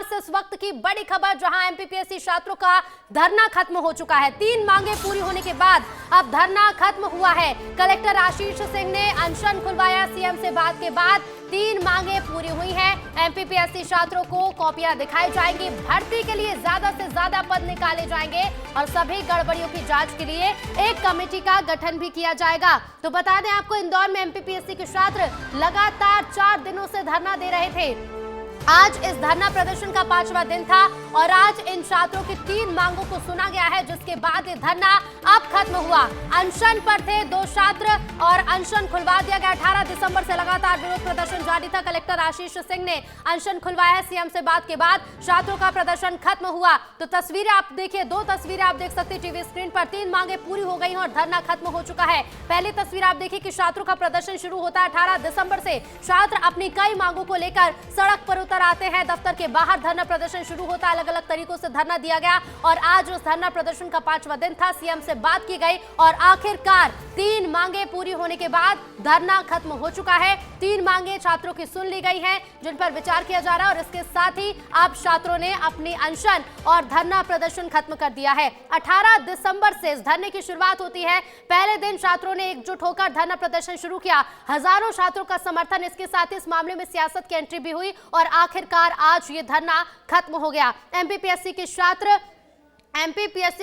से इस वक्त की बड़ी खबर, जहां एमपीपीएससी छात्रों का धरना खत्म हो चुका है। 3 मांगे पूरी होने के बाद अब धरना खत्म हुआ है। कलेक्टर आशीष सिंह ने अनशन खुलवाया। सीएम से बात के बाद 3 मांगे पूरी हुई हैं। एमपीपीएससी छात्रों को कॉपियां दिखाई जाएंगी। भर्ती के लिए ज्यादा से ज्यादा पद निकाले जाएंगे और सभी गड़बड़ियों की जांच के लिए एक कमेटी का गठन भी किया जाएगा। तो बता दें आपको, इंदौर में एमपीपीएससी के छात्र लगातार 4 दिनों से धरना दे रहे थे। आज इस धरना प्रदर्शन का 5वां दिन था और आज इन छात्रों की 3 मांगों को सुना गया है, जिसके बाद ये धरना अब खत्म हुआ। अनशन पर थे 2 छात्र और अनशन खुलवा दिया गया। 18 दिसंबर से लगातार विरोध प्रदर्शन जारी था। कलेक्टर आशीष सिंह ने अनशन खुलवाया है। सीएम से बात के बाद छात्रों का प्रदर्शन खत्म हुआ। तो तस्वीरें आप देखिए, 2 तस्वीरें आप देख सकते हैं टीवी स्क्रीन पर। 3 मांगे पूरी हो गई हैं और धरना खत्म हो चुका है। पहली तस्वीर आप देखिए कि छात्रों का प्रदर्शन शुरू होता है 18 दिसंबर से। छात्र अपनी कई मांगों को लेकर सड़क पर आते हैं। दफ्तर के बाहर धरना प्रदर्शन शुरू होता है। अलग अलग तरीकों से धरना दिया गया और आज उस धरना प्रदर्शन का 5वां दिन था। सीएम से बात की गई और आखिरकार 3 मांगे पूरी होने के बाद धरना खत्म हो चुका है। 3 मांगे छात्रों की सुन ली गई हैं, जिन पर विचार किया जा रहा है और इसके साथ ही अब छात्रों ने अपनी अनशन और धरना प्रदर्शन खत्म कर दिया है। 18 दिसंबर से इस धरने की शुरुआत होती है। पहले दिन छात्रों ने एकजुट होकर धरना प्रदर्शन शुरू किया। हजारों छात्रों का समर्थन, इसके साथ ही इस मामले में सियासत की एंट्री भी हुई और आखिरकार आज ये धरना खत्म हो गया। एमपीपीएससी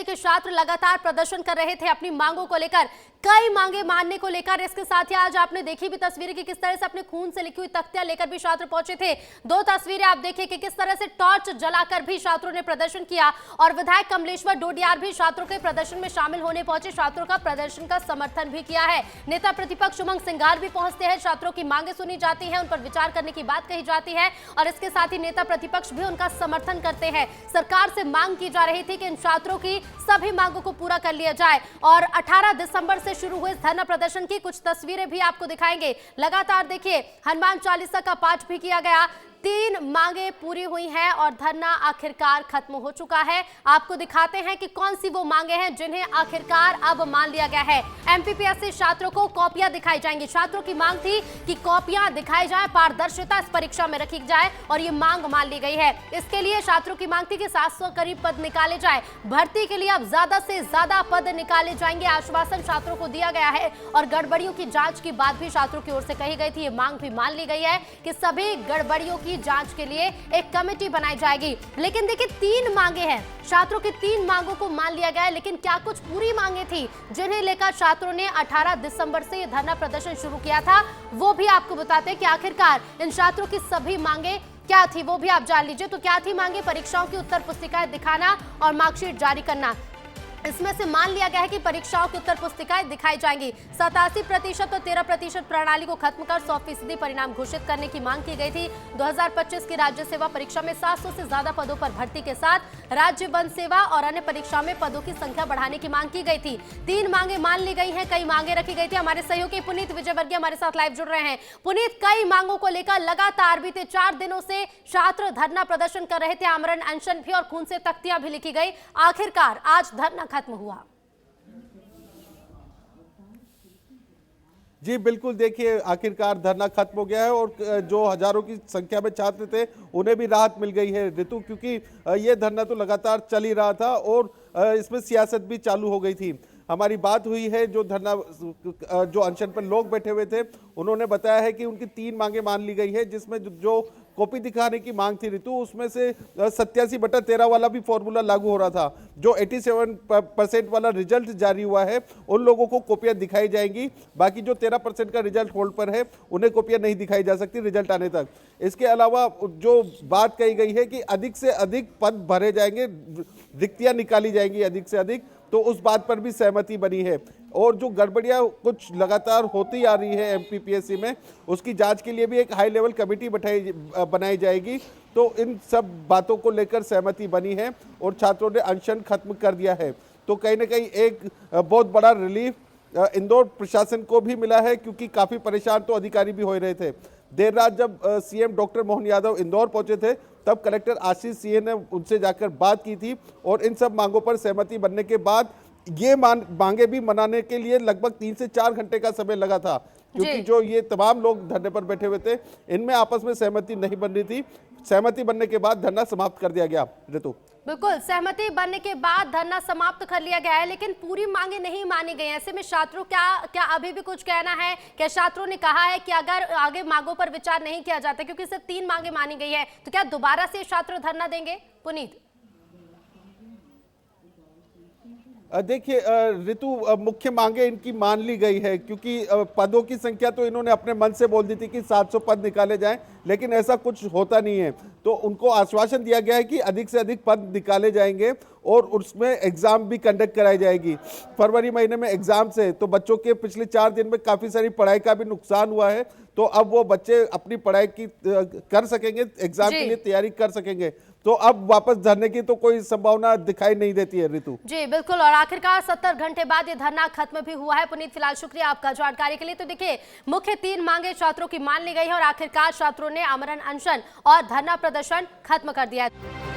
के छात्र लगातार प्रदर्शन कर रहे थे अपनी मांगों को लेकर, कई मांगे मानने को लेकर। इसके साथ ही आज आपने देखी भी तस्वीरें कि किस तरह से अपने खून से लिखी हुई तख्तियां लेकर भी छात्र पहुंचे थे। 2 तस्वीरें आप देखिए कि किस तरह से टॉर्च जलाकर भी छात्रों ने प्रदर्शन किया और विधायक कमलेश्वर डोडियार भी छात्रों के प्रदर्शन में शामिल होने पहुंचे। छात्रों का प्रदर्शन का समर्थन भी किया है। नेता प्रतिपक्ष उमंग सिंघार भी पहुंचते हैं। छात्रों की मांगे सुनी जाती है, उन पर विचार करने की बात कही जाती है और इसके साथ ही नेता प्रतिपक्ष भी उनका समर्थन करते हैं। सरकार से मांग की जा रही थी कि इन छात्रों की सभी मांगों को पूरा कर लिया जाए और 18 दिसंबर से शुरू हुए धरना प्रदर्शन की कुछ तस्वीरें भी आपको दिखाएंगे। लगातार देखिए, हनुमान चालीसा का पाठ भी किया गया। 3 मांगे पूरी हुई हैं और धरना आखिरकार खत्म हो चुका है। आपको दिखाते हैं कि कौन सी वो मांगे हैं जिन्हें आखिरकार अब मान लिया गया है। एमपीपीएससी छात्रों को कॉपियां दिखाई जाएंगी। छात्रों की मांग थी कि कॉपियां दिखाई जाए, पारदर्शिता इस परीक्षा में रखी जाए और ये मांग मान ली गई है। इसके लिए छात्रों की मांग थी कि 700 करीब पद निकाले जाए। भर्ती के लिए अब ज्यादा से ज्यादा पद निकाले जाएंगे, आश्वासन छात्रों को दिया गया है और गड़बड़ियों की जांच की बात भी छात्रों की ओर से कही गई थी। ये मांग भी मान ली गई है कि सभी गड़बड़ियों की जांच के लिए एक कमेटी बनाई जाएगी। लेकिन देखिए, 3 मांगे हैं, छात्रों की 3 मांगों को मान लिया गया है, लेकिन क्या कुछ पूरी मांगे थी जिन्हें लेकर छात्रों ने 18 दिसंबर से ये धरना प्रदर्शन शुरू किया था, वो भी आपको बताते हैं कि आखिरकार इन छात्रों की सभी मांगे क्या थी, वो भी आप जान लीजिए। तो क्या थी मांगे? परीक्षाओं की उत्तर पुस्तिकाएं दिखाना और मार्कशीट जारी करना। इसमें से मान लिया गया है कि परीक्षाओं की उत्तर पुस्तिकाएं दिखाई जाएंगी। 87% और 13% प्रणाली को खत्म कर 100% परिणाम घोषित करने की मांग की गई थी। 2025 की राज्य सेवा परीक्षा में 700 से ज्यादा पदों पर भर्ती के साथ राज्य वन सेवा और अन्य परीक्षा में पदों की संख्या बढ़ाने की मांग की गई थी। 3 मांगे मान ली गई है, कई मांगे रखी गई थी। हमारे सहयोगी पुनीत विजयवर्गीय हमारे साथ लाइव जुड़ रहे हैं। पुनीत, कई मांगों को लेकर लगातार बीते 4 दिनों से छात्र धरना प्रदर्शन कर रहे थे। आमरण अनशन भी और खून से तख्तियां भी लिखी गई। आखिरकार आज धरना खत्म हुआ। जी बिल्कुल, देखिए आखिरकार धरना खत्म हो गया है और जो हजारों की संख्या में छात्र थे उन्हें भी राहत मिल गई है ऋतु, क्योंकि ये धरना तो लगातार चल ही रहा था और इसमें सियासत भी चालू हो गई थी। हमारी बात हुई है जो जो अनशन पर लोग बैठे हुए थे, उन्होंने बताया है कि उनकी 3 मांगे मान ली गई है, जिसमें जो कॉपी दिखाने की मांग थी ऋतु, उसमें से 87/13 वाला भी फॉर्मूला लागू हो रहा था। जो 87% वाला रिजल्ट जारी हुआ है उन लोगों को कॉपियां दिखाई जाएंगी, बाकी जो 13% का रिजल्ट होल्ड पर है उन्हें कॉपियां नहीं दिखाई जा सकती रिजल्ट आने तक। इसके अलावा जो बात कही गई है कि अधिक से अधिक पद भरे जाएंगे, रिक्तियां निकाली जाएंगी अधिक से अधिक, तो उस बात पर भी सहमति बनी है। और जो गड़बड़ियां कुछ लगातार होती आ रही है एमपीपीएससी में, उसकी जांच के लिए भी एक हाई लेवल कमेटी बनाई जाएगी। तो इन सब बातों को लेकर सहमति बनी है और छात्रों ने अनशन खत्म कर दिया है। तो कहीं ना कहीं एक बहुत बड़ा रिलीफ इंदौर प्रशासन को भी मिला है, क्योंकि काफ़ी परेशान तो अधिकारी भी हो रहे थे। देर रात जब सीएम डॉक्टर मोहन यादव इंदौर पहुंचे थे, तब कलेक्टर आशीष सिंह ने उनसे जाकर बात की थी और इन सब मांगों पर सहमति बनने के बाद ये मांगे भी मनाने के लिए लगभग 3 से 4 घंटे का समय लगा था, क्योंकि जो ये तमाम लोग धरने पर बैठे हुए थे इनमें आपस में सहमति नहीं बन रही थी। सहमति बनने के बाद धरना समाप्त कर दिया गया। ऋतु, बिल्कुल, सहमति बनने के बाद धरना समाप्त कर लिया गया है, लेकिन पूरी मांगे नहीं मानी गई। ऐसे में छात्रों क्या अभी भी कुछ कहना है? क्या छात्रों ने कहा है कि अगर आगे मांगों पर विचार नहीं किया जाता, क्योंकि सिर्फ 3 मांगे मानी गई है, तो क्या दोबारा से छात्र धरना देंगे? पुनीत, देखिए ऋतु, मुख्य मांगे इनकी मान ली गई है, क्योंकि पदों की संख्या तो इन्होंने अपने मन से बोल दी थी कि 700 पद निकाले जाएं, लेकिन ऐसा कुछ होता नहीं है। तो उनको आश्वासन दिया गया है कि अधिक से अधिक पद निकाले जाएंगे और उसमें एग्जाम भी कंडक्ट कराई जाएगी। फरवरी महीने में एग्जाम से तो बच्चों के पिछले 4 दिन में काफ़ी सारी पढ़ाई का भी नुकसान हुआ है, तो अब वो बच्चे अपनी पढ़ाई की कर सकेंगे, एग्जाम के लिए तैयारी कर सकेंगे। तो अब वापस धरने की तो कोई संभावना दिखाई नहीं देती है। ऋतु जी बिल्कुल, और आखिरकार 70 घंटे बाद ये धरना खत्म भी हुआ है। पुनीत, फिलहाल शुक्रिया आपका जानकारी के लिए। तो देखिए, मुख्य 3 मांगे छात्रों की मान ली गई है और आखिरकार छात्रों ने आमरण अनशन और धरना प्रदर्शन खत्म कर दिया है।